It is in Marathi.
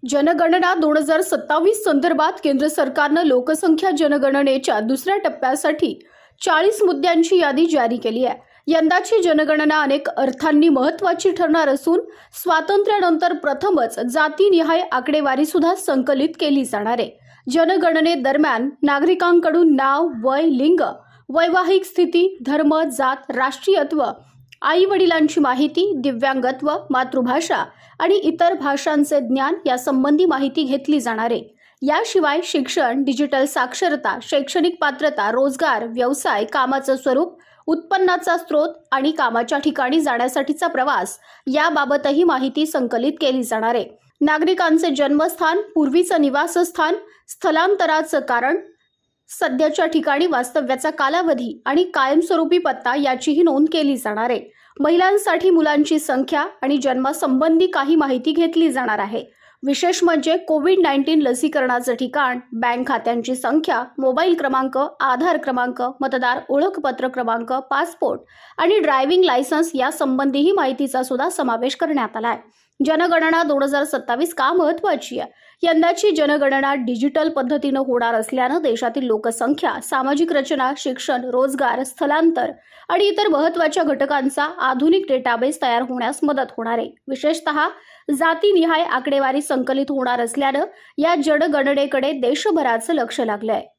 जनगणना 2027 संदर्भात केंद्र सरकारनं लोकसंख्या जनगणनेच्या दुसऱ्या टप्प्यासाठी 40 मुद्द्यांची यादी जारी केली आहे। यंदाची जनगणना अनेक अर्थांनी महत्त्वाची ठरणार असून स्वातंत्र्यानंतर प्रथमच जातीनिहाय आकडेवारी सुद्धा संकलित केली जाणार आहे। जनगणनेदरम्यान नागरिकांकडून नाव, वय, लिंग, वैवाहिक स्थिती, धर्म, जात, राष्ट्रीयत्व, आई वडिलांची माहिती, दिव्यांगत्व, मातृभाषा आणि इतर भाषांचे ज्ञान यासंबंधी माहिती घेतली जाणार आहे। याशिवाय शिक्षण, डिजिटल साक्षरता, शैक्षणिक पात्रता, रोजगार, व्यवसाय, कामाचं स्वरूप, उत्पन्नाचा स्रोत आणि कामाच्या ठिकाणी जाण्यासाठीचा प्रवास याबाबतही माहिती संकलित केली जाणार आहे। नागरिकांचे जन्मस्थान, पूर्वीचं निवासस्थान, स्थलांतराचं कारण, सध्याच्या ठिकाणी वास्तव्याचा कालावधी आणि कायमस्वरूपी पत्ता याचीही नोंद केली जाणार आहे। महिलांसाठी मुलांची संख्या आणि जन्मासंबंधी काही माहिती घेतली जाणार आहे। विशेष म्हणजे कोविड-19 लसीकरणाचं ठिकाण, बँक खात्यांची संख्या, मोबाईल क्रमांक, आधार क्रमांक, मतदार ओळखपत्र क्रमांक, पासपोर्ट आणि ड्रायव्हिंग लायसन्स यासंबंधीही माहितीचा सुद्धा समावेश करण्यात आला आहे। जनगणना 2027 का महत्त्वाची आहे? यंदाची जनगणना डिजिटल पद्धतीनं होणार असल्यानं देशातील लोकसंख्या, सामाजिक रचना, शिक्षण, रोजगार, स्थलांतर आणि इतर महत्त्वाच्या घटकांचा आधुनिक डेटाबेस तयार होण्यास मदत होणार आहे। विशेषतः जातीनिहाय आकडेवारी संकलित होणार असल्यानं या जनगणनेकडे देशभराचं लक्ष लागलं आहे।